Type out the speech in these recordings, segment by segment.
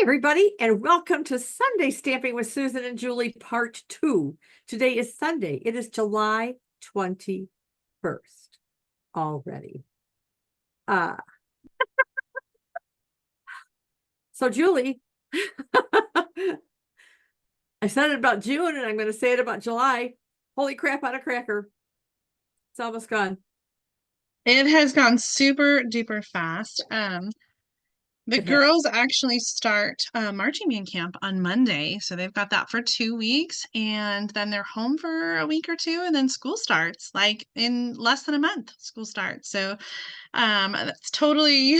Everybody, and welcome to Sunday Stamping with Susan and Julie, part 2. Today is Sunday. It is July 21st already. So Julie, I said it about June and I'm going to say it about July. Holy crap on a cracker. It's almost gone. It has gone super duper fast. The girls actually start marching band camp on Monday, so they've got that for 2 weeks, and then they're home for a week or two, and then school starts, like in less than a month. School starts, so that's totally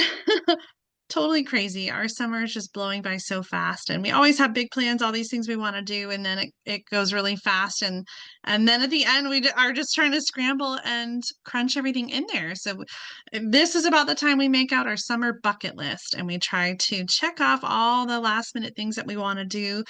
totally crazy. Our summer is just blowing by so fast, and we always have big plans, all these things we want to do, and then it goes really fast, and then at the end we are just trying to scramble and crunch everything in there. So this is about the time we make out our summer bucket list, and we try to check off all the last minute things that we want to do.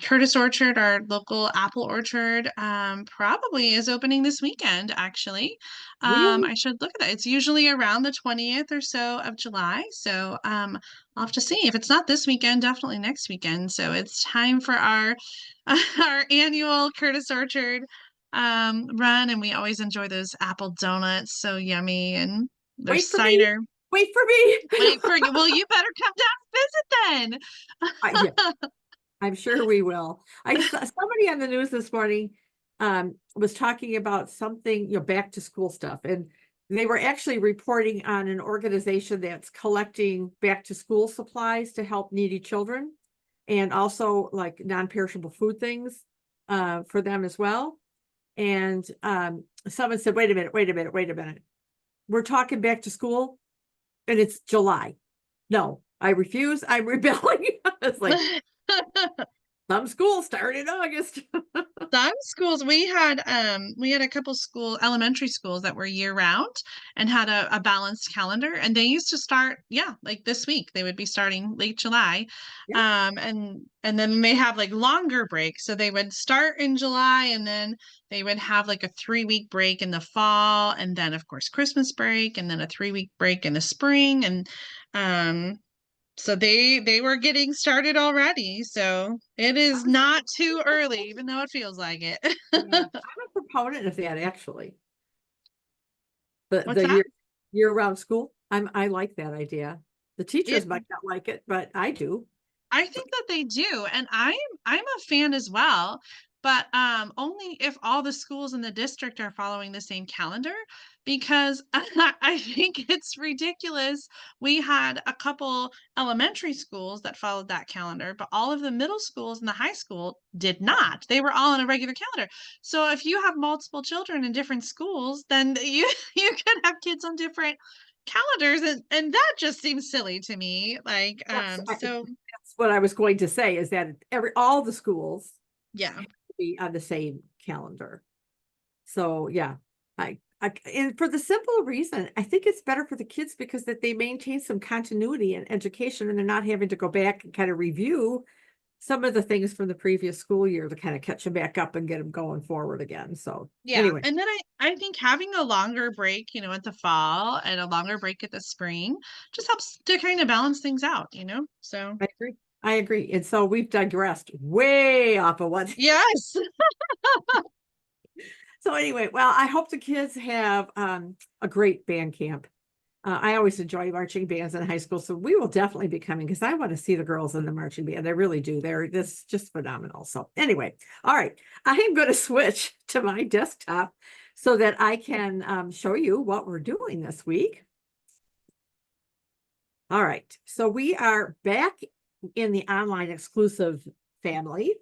Curtis Orchard, our local apple orchard, probably is opening this weekend, actually. Really? I should look at that. It's usually around the 20th or so of July. So I'll have to see. If it's not this weekend, definitely next weekend. So it's time for our our annual Curtis Orchard run, and we always enjoy those apple donuts. So yummy, and their Wait for me. cider. Wait for me. Wait for you. Well, you better come down and visit Yeah, then. I'm sure we will. I saw somebody on the news this morning was talking about something, back to school stuff. And they were actually reporting on an organization that's collecting back to school supplies to help needy children and also like non-perishable food things for them as well. And someone said, wait a minute. We're talking back to school and it's July. No, I refuse. I'm rebelling. It's like, some schools start in August. Some schools we had a couple elementary schools that were year round and had a balanced calendar, and they used to start, like this week they would be starting late July. Yeah. And then they have like longer breaks, so they would start in July, and then they would have like a 3-week break in the fall, and then of course Christmas break, and then a 3-week break in the spring. And so they were getting started already. So it is not too early, even though it feels like it. Yeah, I'm a proponent of that actually. What's The that? year-round school. I like that idea. The teachers It might not like it, but I do. I think that they do, and I'm a fan as well, but only if all the schools in the district are following the same calendar, because I think it's ridiculous. We had a couple elementary schools that followed that calendar, but all of the middle schools and the high school did not. They were all on a regular calendar. So if you have multiple children in different schools, then you can have kids on different calendars, and that just seems silly to me. Like That's what I was going to say is that all the schools yeah. have to be on the same calendar. So yeah, and for the simple reason, I think it's better for the kids because that they maintain some continuity in education and they're not having to go back and kind of review some of the things from the previous school year to kind of catch them back up and get them going forward again. So Yeah. anyway, And then I think having a longer break, at the fall and a longer break at the spring just helps to kind of balance things out. So I agree. I agree. And so we've digressed way off of what. yes. So anyway, well, I hope the kids have a great band camp. I always enjoy marching bands in high school, so we will definitely be coming because I want to see the girls in the marching band. I really do. They're this just phenomenal. So anyway, all right, I am going to switch to my desktop so that I can show you what we're doing this week. All right, so we are back in the online exclusive family.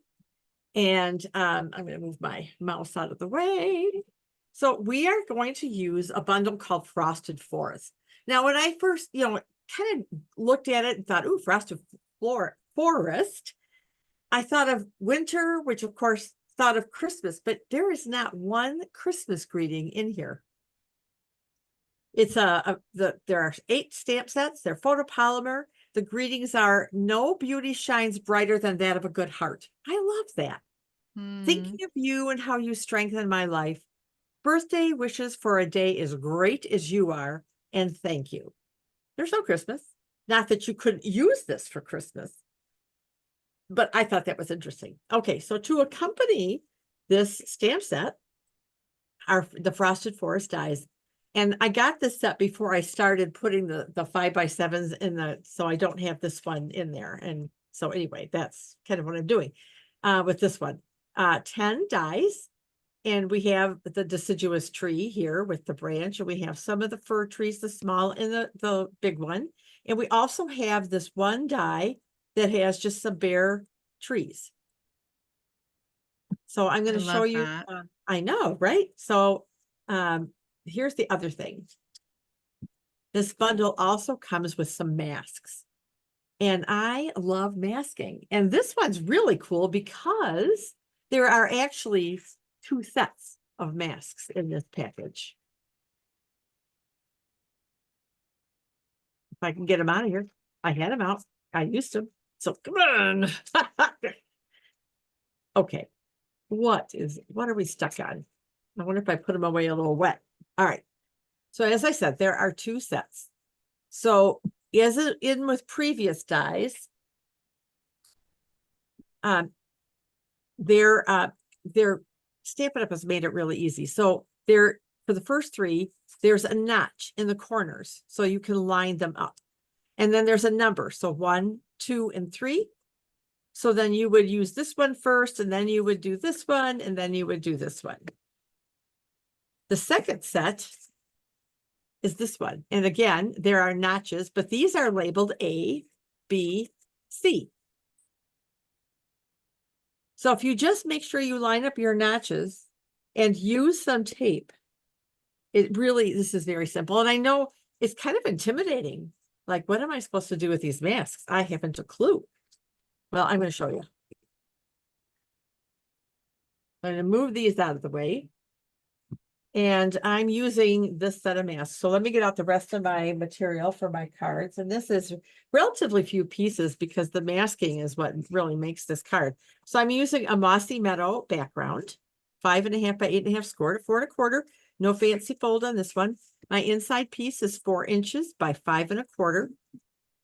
And I'm going to move my mouse out of the way. So we are going to use a bundle called Frosted Forest. Now, when I first, kind of looked at it and thought, ooh, Frosted Forest, I thought of winter, which of course thought of Christmas, but there is not one Christmas greeting in here. It's there are 8 stamp sets. They're photopolymer. The greetings are, no beauty shines brighter than that of a good heart. I love that. Thinking of you and how you strengthen my life. Birthday wishes for a day as great as you are, and thank you. There's no Christmas. Not that you couldn't use this for Christmas, but I thought that was interesting. Okay, so to accompany this stamp set are the Frosted Forest dies. And I got this set before I started putting the 5x7s in the, so I don't have this one in there. And so anyway, that's kind of what I'm doing with this one. 10 dies. And we have the deciduous tree here with the branch, and we have some of the fir trees, the small and the big one. And we also have this one die that has just some bare trees. So I'm going I to show love you, that. I know, right? So here's the other thing. This bundle also comes with some masks. And I love masking. And this one's really cool because there are actually 2 sets of masks in this package. If I can get them out of here. I had them out. I used them. So come on. Okay. What are we stuck on? I wonder if I put them away a little wet. All right. So as I said, there are 2 sets. So as in with previous dies, their Stampin' Up has made it really easy. So for the first 3, there's a notch in the corners, so you can line them up. And then there's a number, so 1, 2, and 3. So then you would use this one first, and then you would do this one, and then you would do this one. The second set is this one. And again, there are notches, but these are labeled A, B, C. So if you just make sure you line up your notches and use some tape, this is very simple. And I know it's kind of intimidating. Like, what am I supposed to do with these masks? I haven't a clue. Well, I'm going to show you. I'm going to move these out of the way. And I'm using this set of masks. So let me get out the rest of my material for my cards. And this is relatively few pieces because the masking is what really makes this card. So I'm using a Mossy Meadow background, 5.5 by 8.5 score to 4 1/4. No fancy fold on this one. My inside piece is 4 inches by 5 1/4.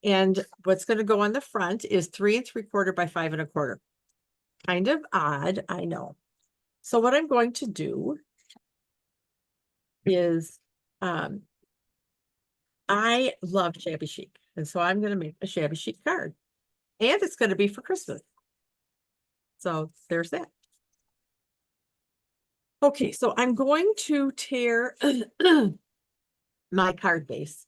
And what's going to go on the front is 3 3/4 by 5 1/4. Kind of odd, I know. So what I'm going to do is I love shabby chic, and so I'm going to make a shabby chic card, and it's going to be for Christmas. So there's that. Okay, so I'm going to tear my card base,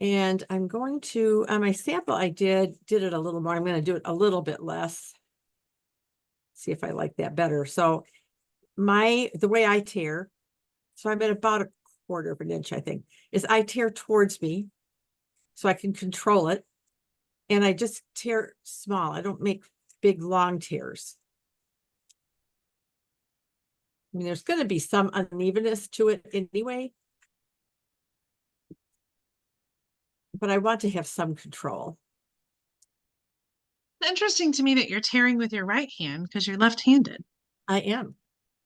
and I'm going to on my sample I did it a little more. I'm going to do it a little bit less. See if I like that better. So the way I tear, so I'm at about 1/4 of an inch, I think, is I tear towards me so I can control it. And I just tear small. I don't make big, long tears. I mean, there's going to be some unevenness to it anyway. But I want to have some control. It's interesting to me that you're tearing with your right hand because you're left-handed. I am.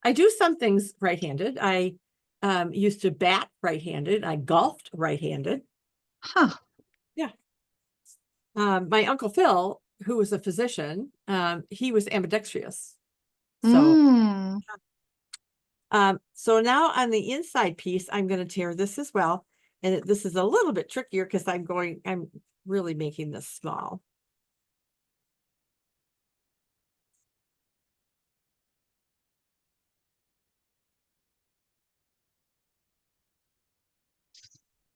I do some things right-handed. I used to bat right-handed. I golfed right-handed. Huh. Yeah. My Uncle Phil, who was a physician, he was ambidextrous. So, so now on the inside piece, I'm going to tear this as well. And this is a little bit trickier because I'm really making this small.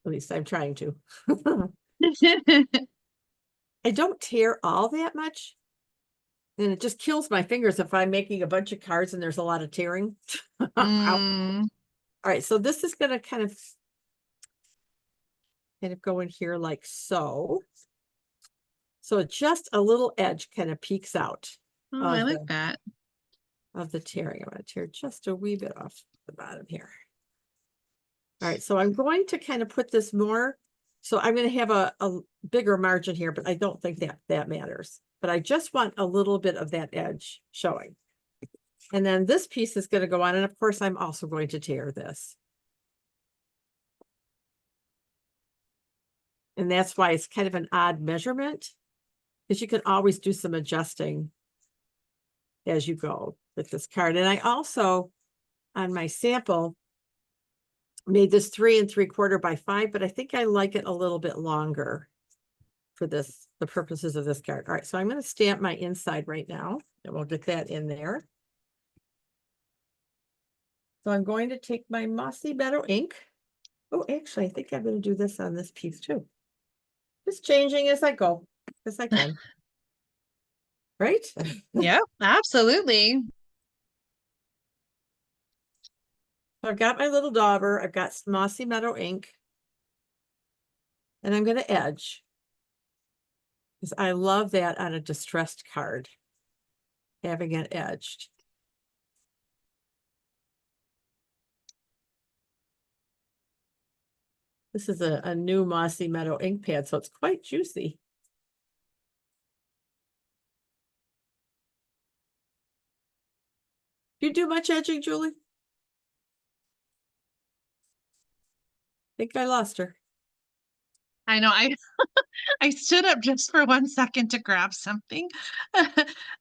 At least I'm trying to. I don't tear all that much. And it just kills my fingers if I'm making a bunch of cards and there's a lot of tearing. All right, so this is going to kind of go in here like so. So just a little edge kind of peeks out. Oh, I like that. Of the tearing. I'm going to tear just a wee bit off the bottom here. All right, so I'm going to kind of put this more. So I'm going to have a bigger margin here, but I don't think that matters. But I just want a little bit of that edge showing. And then this piece is going to go on. And of course, I'm also going to tear this. And that's why it's kind of an odd measurement, because you can always do some adjusting as you go with this card. And I also, on my sample, made this 3 3/4 by 5, but I think I like it a little bit longer for the purposes of this card. All right, so I'm going to stamp my inside right now, and we'll get that in there. So I'm going to take my Mossy Meadow ink. Oh, actually, I think I'm going to do this on this piece too. Just changing as I go, as I can. Right? Yep, absolutely. I've got my little dauber. I've got some Mossy Meadow ink. And I'm going to edge. Because I love that on a distressed card. Having it edged. This is a new Mossy Meadow ink pad, so it's quite juicy. Do you do much edging, Julie? Think I lost her. I know. I stood up just for 1 second to grab something. And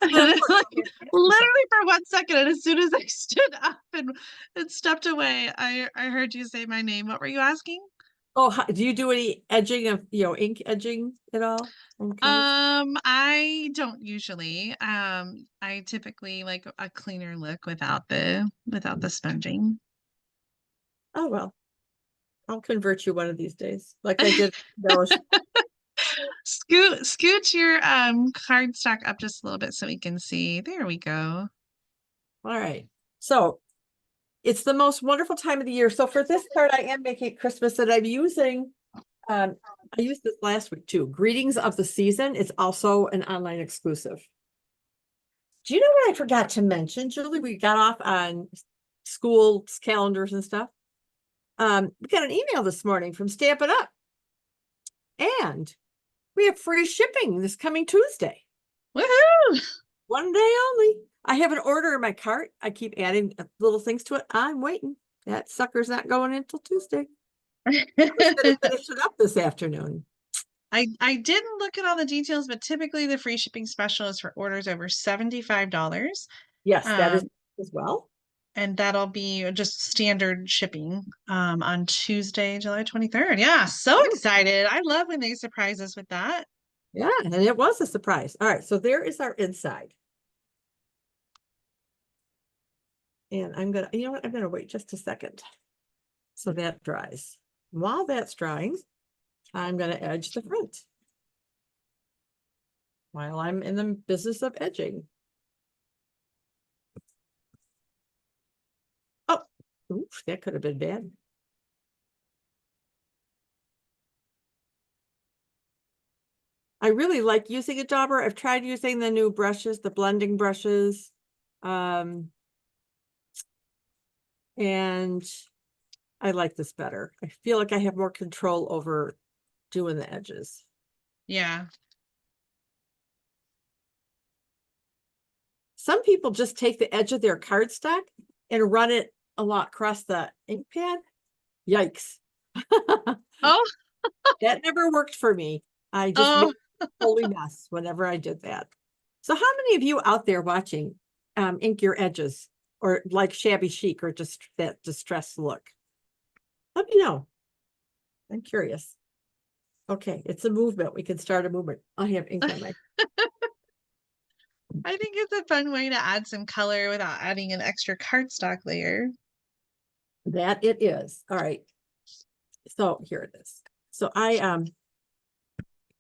it's like literally for 1 second. And as soon as I stood up and stepped away, I heard you say my name. What were you asking? Oh, do you do any edging of, ink edging at all? I don't usually. I typically like a cleaner look without the sponging. Oh, well, I'll convert you one of these days, like I did those. Scoot your cardstock up just a little bit so we can see. There we go. All right. So it's the most wonderful time of the year. So for this card, I am making Christmas, and I'm using, I used this last week too. Greetings of the Season. It's also an online exclusive. Do you know what I forgot to mention, Julie? We got off on school calendars and stuff. We got an email this morning from Stampin' Up. And we have free shipping this coming Tuesday. Woohoo! One day only. I have an order in my cart. I keep adding little things to it. I'm waiting. That sucker's not going until Tuesday. I'm going to finish it up this afternoon. I didn't look at all the details, but typically the free shipping special is for orders over $75. Yes, that is as well. And that'll be just standard shipping on Tuesday, July 23rd. Yeah, so excited. I love when they surprise us with that. Yeah, and it was a surprise. All right, so there is our inside. And I'm going to, you know what? I'm going to wait just a second so that dries. While that's drying, I'm going to edge the front while I'm in the business of edging. Oh, oof, that could have been bad. I really like using a dauber. I've tried using the new brushes, the blending brushes. And I like this better. I feel like I have more control over doing the edges. Yeah. Some people just take the edge of their cardstock and run it a lot across the ink pad. Yikes. Oh, That never worked for me. I just made a holy mess whenever I did that. So how many of you out there watching ink your edges or like shabby chic or just that distressed look? Let me know. I'm curious. Okay, it's a movement. We can start a movement. I have ink on my. I think it's a fun way to add some color without adding an extra cardstock layer. That it is. All right. So here it is. So I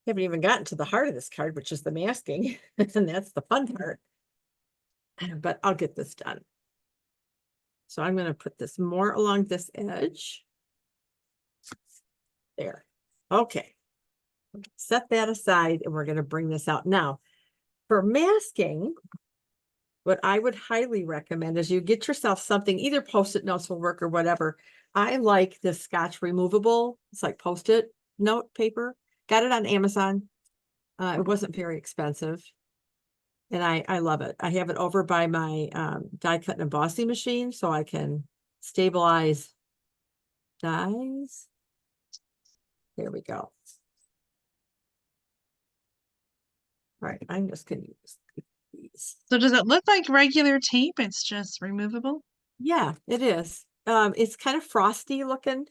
haven't even gotten to the heart of this card, which is the masking. And that's the fun part. But I'll get this done. So I'm going to put this more along this edge. There. Okay. Set that aside and we're going to bring this out. Now, for masking, what I would highly recommend is you get yourself something, either Post-it notes will work or whatever. I like this Scotch removable. It's like Post-it note paper. Got it on Amazon. It wasn't very expensive. And I love it. I have it over by my die cut and embossing machine so I can stabilize dies. There we go. All right, I'm just gonna use these. So does it look like regular tape? It's just removable? Yeah, it is. It's kind of frosty looking.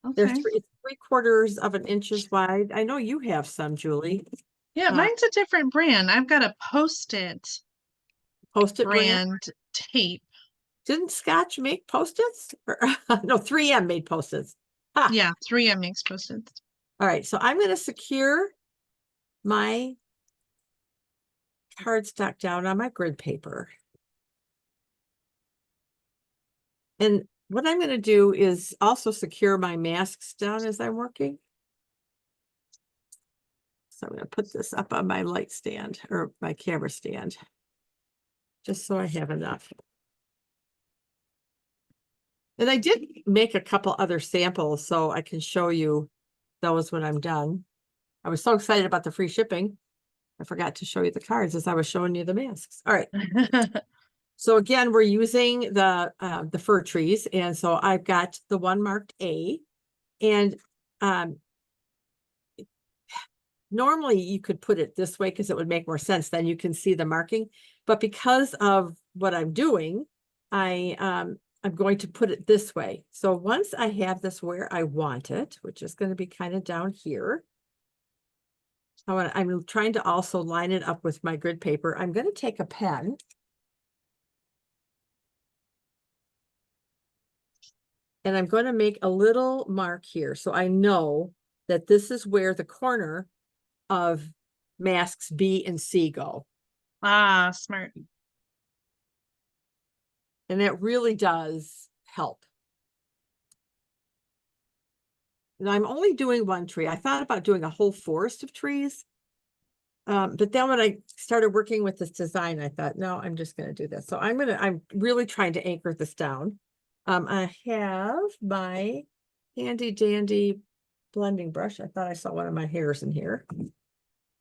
Okay. It's 3/4 of an inches wide. I know you have some, Julie. Yeah, Uh, mine's a different brand. I've got a Post-it Post-it brand. brand tape. Didn't Scotch make Post-its? No, 3M made Post-its. Ah, Yeah, 3M makes Post-its. all right. So I'm going to secure my cardstock down on my grid paper. And what I'm going to do is also secure my masks down as I'm working. So I'm going to put this up on my light stand or my camera stand, just so I have enough. And I did make a couple other samples so I can show you those when I'm done. I was so excited about the free shipping. I forgot to show you the cards as I was showing you the masks. All right. So again, we're using the fir trees. And so I've got the one marked A. And normally you could put it this way because it would make more sense. Then you can see the marking. But because of what I'm doing, I'm going to put it this way. So once I have this where I want it, which is going to be kind of down here, I'm trying to also line it up with my grid paper. I'm going to take a pen. And I'm going to make a little mark here. So I know that this is where the corner of masks B and C go. Ah, smart. And it really does help. And I'm only doing one tree. I thought about doing a whole forest of trees. But then when I started working with this design, I thought, no, I'm just going to do this. So I'm really trying to anchor this down. I have my handy dandy blending brush. I thought I saw one of my hairs in here.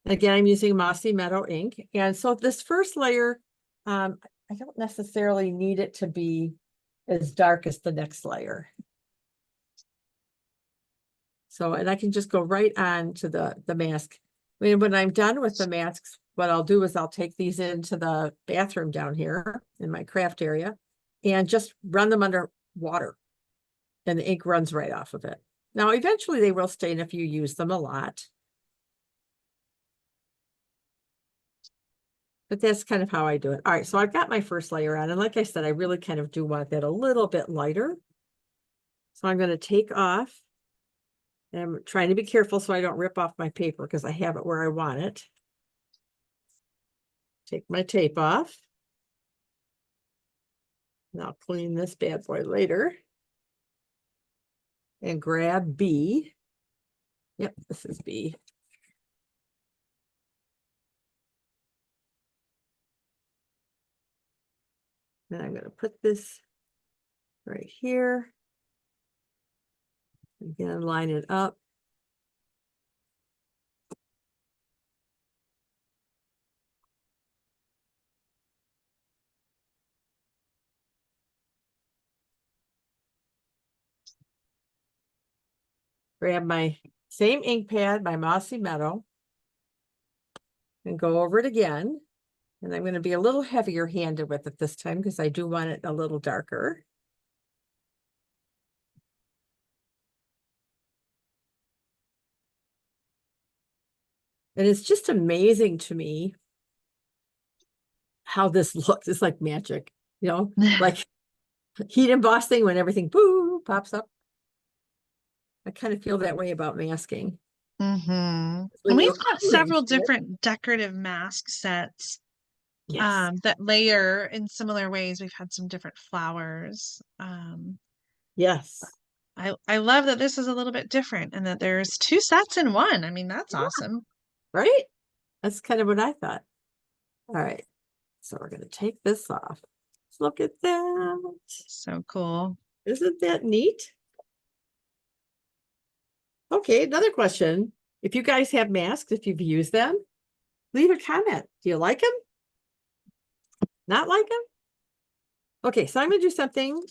Again, I'm using Mossy Meadow ink. And so this first layer, I don't necessarily need it to be as dark as the next layer. So, and I can just go right on to the mask. I mean, when I'm done with the masks, what I'll do is I'll take these into the bathroom down here in my craft area and just run them under water. And the ink runs right off of it. Now, eventually they will stain if you use them a lot. But that's kind of how I do it. All right, so I've got my first layer on. And like I said, I really kind of do want that a little bit lighter. So I'm going to take off. And I'm trying to be careful so I don't rip off my paper because I have it where I want it. Take my tape off. And I'll clean this bad boy later. And grab B. Yep, this is B. Then I'm going to put this right here. Again, line it up. Grab my same ink pad, my Mossy Meadow, and go over it again. And I'm going to be a little heavier handed with it this time because I do want it a little darker. And it's just amazing to me how this looks. It's like magic, you know, like heat embossing when everything boo pops up. I kind of feel that way about masking. Mm-hmm. When And we've you're got coloring several shit, different decorative mask sets yes, that layer in similar ways. We've had some different flowers. yes, I love that this is a little bit different and that there's two sets in one. I mean, that's awesome. right? That's kind of what I thought. All right, so we're going to take this off. Look at that. So cool. Isn't that neat? Okay, another question. If you guys have masks, if you've used them, leave a comment. Do you like them? Not like them? Okay, so I'm going to do something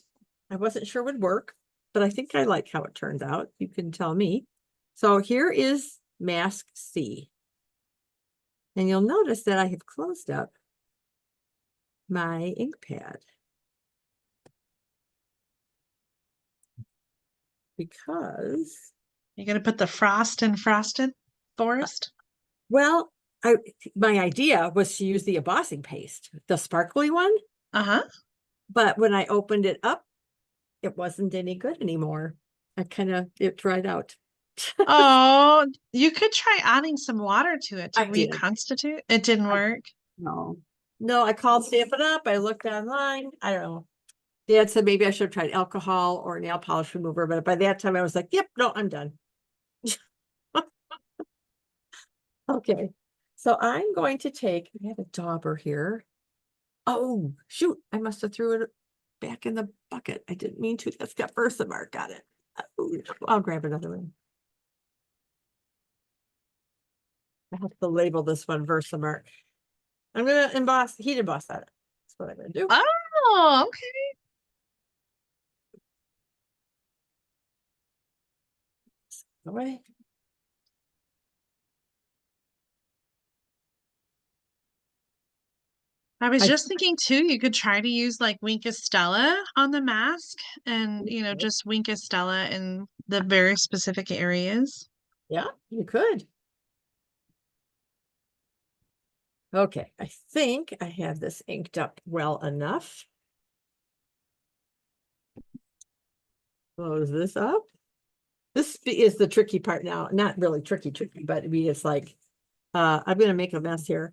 I wasn't sure would work, but I think I like how it turned out. You can tell me. So here is mask C. And you'll notice that I have closed up my ink pad. Because, You gonna put the frost in frosted forest? well, my idea was to use the embossing paste, the sparkly one, Uh-huh. but when I opened it up, it wasn't any good anymore. It dried out. Oh, you could try adding some water to it to I did. reconstitute. It didn't work. No. No, I called Stampin' Up. I looked online. I don't know. Dad said maybe I should have tried alcohol or nail polish remover, but by that time I was like, yep, no, I'm done. Okay. So I'm going to take, we have a dauber here. Oh, shoot. I must have threw it back in the bucket. I didn't mean to. That's got Versamark on it. Oh, I'll grab another one. I have to label this one Versamark. I'm gonna heat emboss that. That's what I'm gonna do. Oh, okay. Away. I was just thinking too, you could try to use like Wink Stella on the mask and, just Wink Stella in the very specific areas. Yeah, you could. Okay, I think I have this inked up well enough. Close this up. This is the tricky part now. Not really tricky, but it's like, I'm gonna make a mess here.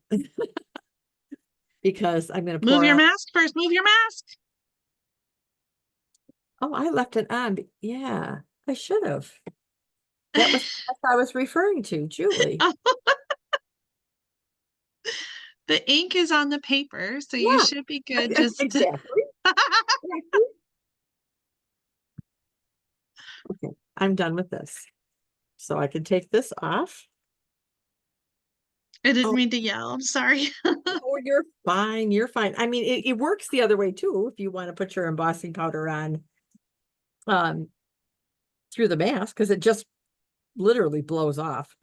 Because I'm gonna Move pour your out. mask first. Move your mask. Oh, I left it on. Yeah, I should have. That was what I was referring to, Julie. The ink is on the paper, so you Yeah, should be good. Just exactly. Okay, I'm done with this. So I can take this off. I didn't Oh, mean to yell. I'm sorry. oh, you're fine. You're fine. I mean, it works the other way too. If you want to put your embossing powder on through the mask, because it just literally blows off.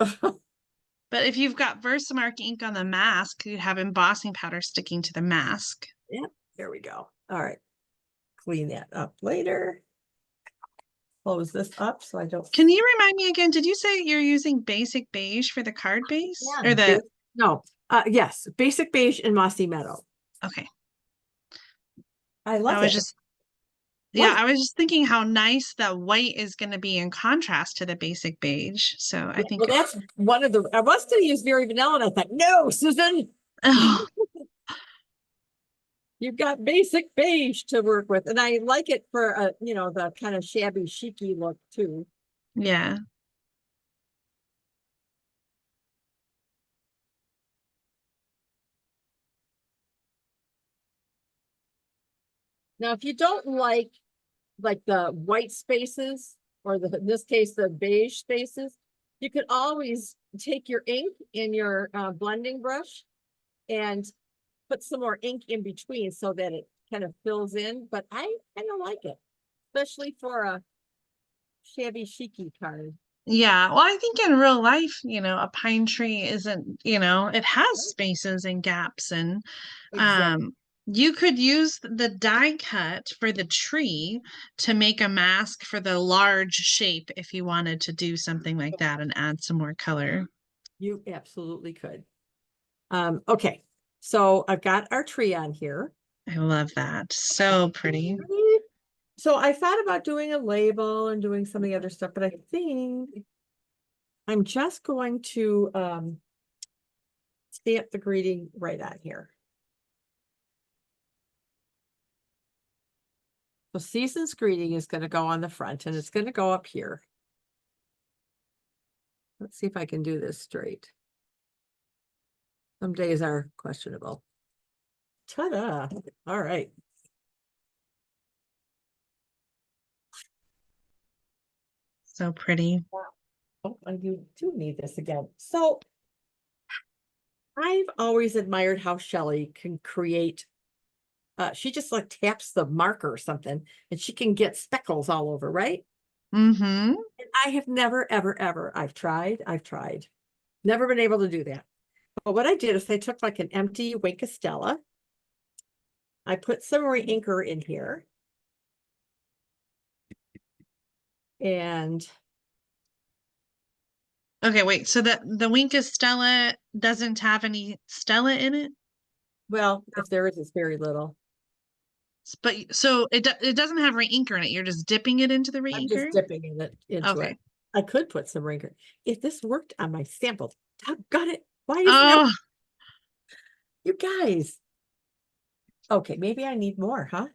But if you've got Versamark ink on the mask, you have embossing powder sticking to the mask. Yep, there we go. All right. Clean that up later. Close this up so I don't. Can you remind me again? Did you say you're using basic beige for the card base or the? No. Yes, basic beige and mossy meadow. Okay. I love it. Yeah, I was just thinking how nice that white is going to be in contrast to the basic beige. So I think. Well, that's one of the. I was going to use Very Vanilla, and I thought, no, Susan, Oh, you've got basic beige to work with, and I like it for the kind of shabby chicy look too. yeah. Now, if you don't like the white spaces, or in this case, the beige spaces, you could always take your ink in your blending brush and put some more ink in between so that it kind of fills in. But I kind of like it, especially for a shabby chicy card. Yeah. Well, I think in real life, a pine tree isn't, it has spaces and gaps and Exactly. you could use the die cut for the tree to make a mask for the large shape if you wanted to do something like that and add some more color. You absolutely could. Okay, so I've got our tree on here. I love that. So pretty. So I thought about doing a label and doing some of the other stuff, but I think I'm just going to stamp the greeting right on here. So Season's greeting is going to go on the front, and it's going to go up here. Let's see if I can do this straight. Some days are questionable. Ta-da. All right. So pretty. Oh, I do need this again. So I've always admired how Shelley can create. She just like taps the marker or something, and she can get speckles all over, right? Mm-hmm. And I have never, ever, ever. I've tried. Never been able to do that. what I did is I took like an empty Wink of Stella. I put some re-inker in here. And Okay, wait. So the Wink of Stella doesn't have any Stella in it? well, if there is, it's very little. But so it doesn't have re-inker in it. You're just dipping it into the I'm re-inker? just dipping into Okay. it. I could put some re-inker. If this worked on my sample, got it. Why isn't Oh, it? You guys. Okay, maybe I need more, huh?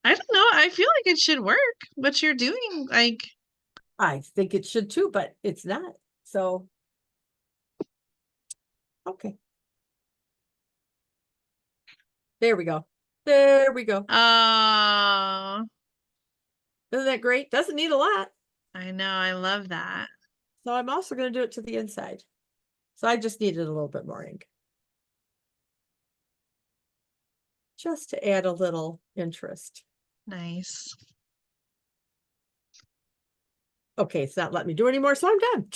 I don't know. I feel like it should work. What you're doing, like, I think it should too, but it's not. So, okay. There we go. There we go. oh, Isn't that great? Doesn't need a lot. I know. I love that. So I'm also going to do it to the inside. So I just needed a little bit more ink. Just to add a little interest. Nice. Okay, it's not letting me do anymore, so I'm done.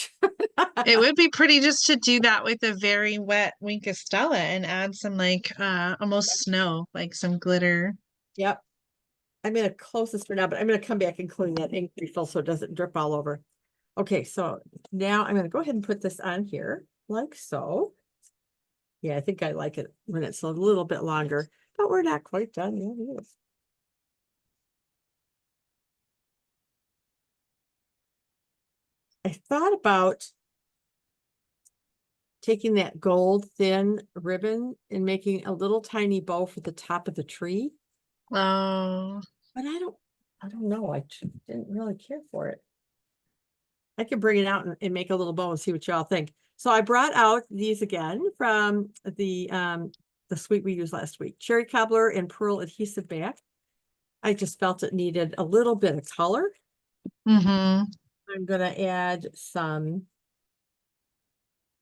It would be pretty just to do that with a very wet Wink of Stella and add some like almost snow, like some glitter. Yep. I'm going to close this for now, but I'm going to come back and clean that ink refill so it doesn't drip all over. Okay, so now I'm going to go ahead and put this on here like so. Yeah, I think I like it when it's a little bit longer, but we're not quite done yet. It is. I thought about taking that gold thin ribbon and making a little tiny bow for the top of the tree, Oh, but I don't know. I didn't really care for it. I can bring it out and make a little bow and see what y'all think. So I brought out these again from the suite we used last week. Cherry Cobbler and Pearl Adhesive Back. I just felt it needed a little bit of color. mm-hmm. I'm gonna add some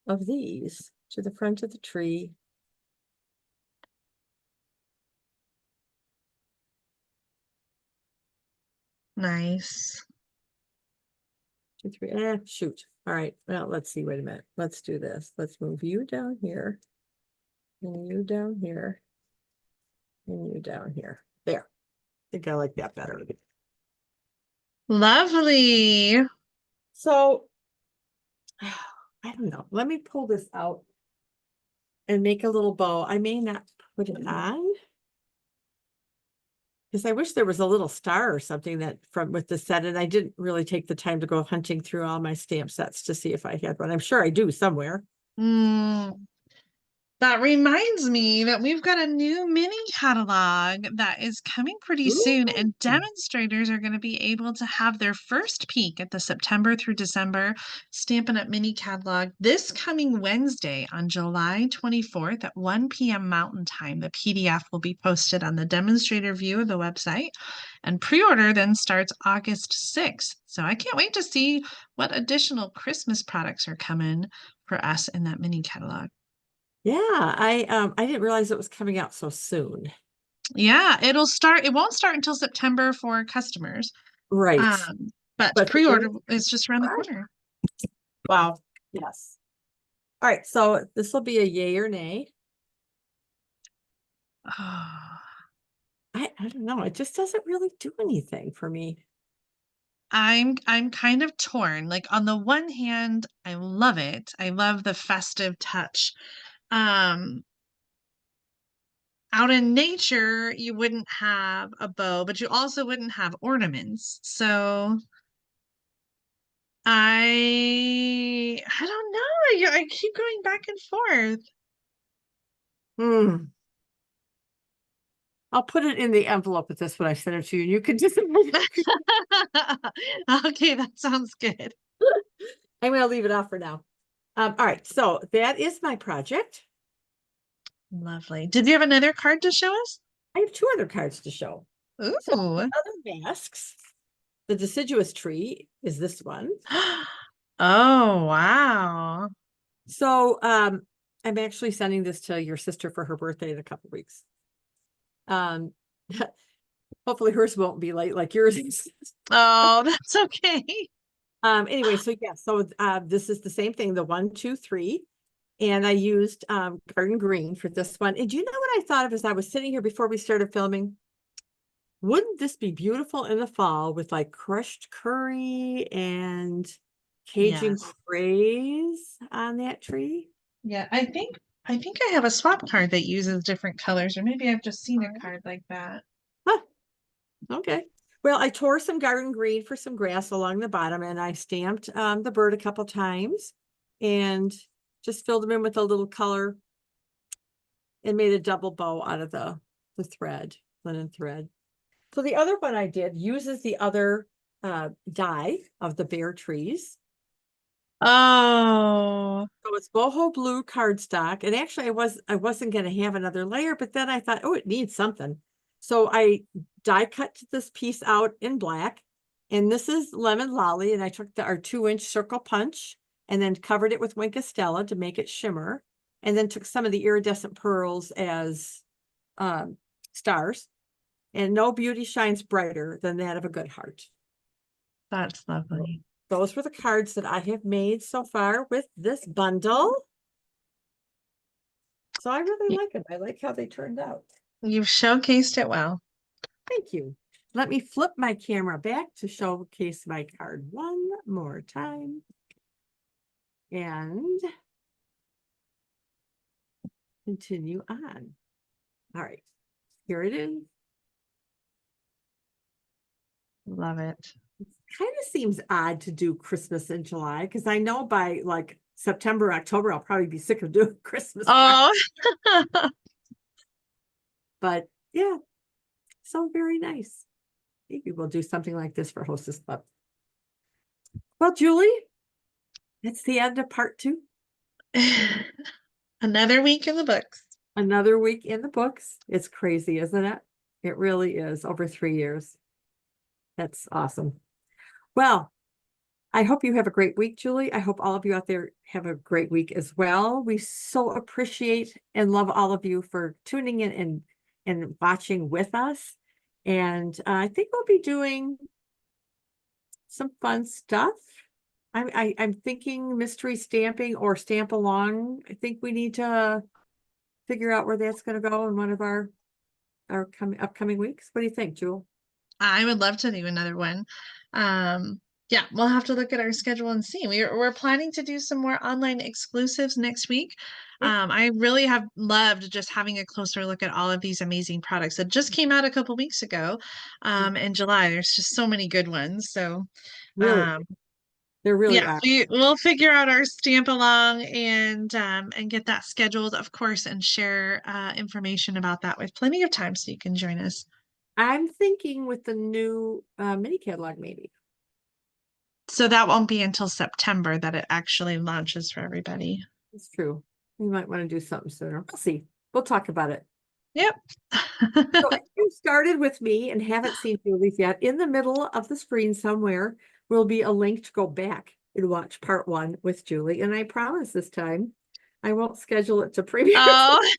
of these to the front of the tree. Nice. 2, 3, shoot. All right, well, let's see, wait a minute. Let's do this. Let's move you down here. And you down here. And you down here. There. I think I like that better. Lovely. So, I don't know. Let me pull this out and make a little bow. I may not put it on because I wish there was a little star or something that from with the set, and I didn't really take the time to go hunting through all my stamp sets to see if I had one. I'm sure I do somewhere. Mm. That reminds me that we've got a new mini catalog that is coming pretty soon, Ooh. and demonstrators are going to be able to have their first peek at the September through December Stampin' Up! Mini catalog this coming Wednesday on July 24th at 1 p.m. Mountain Time. The PDF will be posted on the demonstrator view of the website, and pre-order then starts August 6th. So I can't wait to see what additional Christmas products are coming for us in that mini catalog. Yeah, I didn't realize it was coming out so soon. Yeah, it won't start until September for customers. Right. But But pre-order is just around the corner. wow. Yes. All right, so this will be a yay or nay. Oh, I don't know. It just doesn't really do anything for me. I'm kind of torn. Like on the one hand, I love it. I love the festive touch. Um, Out in nature, you wouldn't have a bow, but you also wouldn't have ornaments. So I don't know. I keep going back and forth. Hmm. I'll put it in the envelope with this when I send it to you. You can just Okay, that sounds good. I'm gonna leave it off for now. All right, so that is my project. Lovely. Did you have another card to show us? I have 2 other cards to show. So Ooh. other masks. The deciduous tree is this one. Oh, wow. So I'm actually sending this to your sister for her birthday in a couple weeks. Um hopefully hers won't be late like yours is. Oh, that's okay. Anyway, so yeah, so this is the same thing, the 1, 2, 3. And I used garden green for this one. And do you know what I thought of as I was sitting here before we started filming? Wouldn't this be beautiful in the fall with like crushed curry and Cajun Yes. craze on that tree? Yeah, I think I have a swap card that uses different colors, or maybe I've just seen a card like that. Huh, okay. Well, I tore some garden green for some grass along the bottom and I stamped the bird a couple times and just filled them in with a little color and made a double bow out of the thread, linen thread. So the other one I did uses the other dye of the bare trees. Oh, So it's boho blue cardstock. And actually I wasn't gonna have another layer, but then I thought, oh, it needs something. So I die cut this piece out in black. And this is lemon lolly. And I took our 2-inch circle punch and then covered it with Wink of Stella to make it shimmer. And then took some of the iridescent pearls as stars. And no beauty shines brighter than that of a good heart. that's lovely. Those were the cards that I have made so far with this bundle. So I really like them. I like how they turned out. You've showcased it well. Thank you. Let me flip my camera back to showcase my card one more time. And continue on. All right, here it is. Love it. Kind of seems odd to do Christmas in July because I know by like September, October, I'll probably be sick of doing Christmas cards. Oh, But yeah, so very nice. Maybe we'll do something like this for Hostess Club. Well, Julie, that's the end of part 2. another week in the books. Another week in the books. It's crazy, isn't it? It really is. Over 3 years. That's awesome. Well, I hope you have a great week, Julie. I hope all of you out there have a great week as well. We so appreciate and love all of you for tuning in and watching with us. And I think we'll be doing some fun stuff. I'm thinking mystery stamping or stamp along. I think we need to figure out where that's going to go in one of our upcoming weeks. What do you think, Jewel? I would love to do another one. Yeah, we'll have to look at our schedule and see. We're planning to do some more online exclusives next week. Yeah. I really have loved just having a closer look at all of these amazing products that just came out a couple weeks ago. In July, there's just so many good ones. So, Really, um, there really yeah, are. we'll figure out our stamp along and get that scheduled, of course, and share information about that with plenty of time so you can join us. I'm thinking with the new mini catalog, maybe. So that won't be until September that it actually launches for everybody. It's true. We might want to do something sooner. We'll see. We'll talk about it. Yep. So if you started with me and haven't seen Julie's yet, in the middle of the screen somewhere will be a link to go back and watch part 1 with Julie. And I promise this time I won't schedule it to premiere. Oh,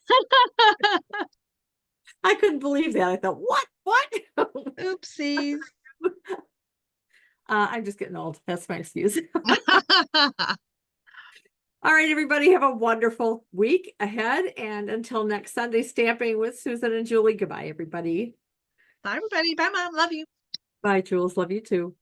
I couldn't believe that. I thought, what? oopsies. I'm just getting old. That's my excuse. All right, everybody, have a wonderful week ahead. And until next Sunday, stamping with Susan and Julie. Goodbye, everybody. Bye, everybody. Bye, Mom. Love you. Bye, Jules. Love you too.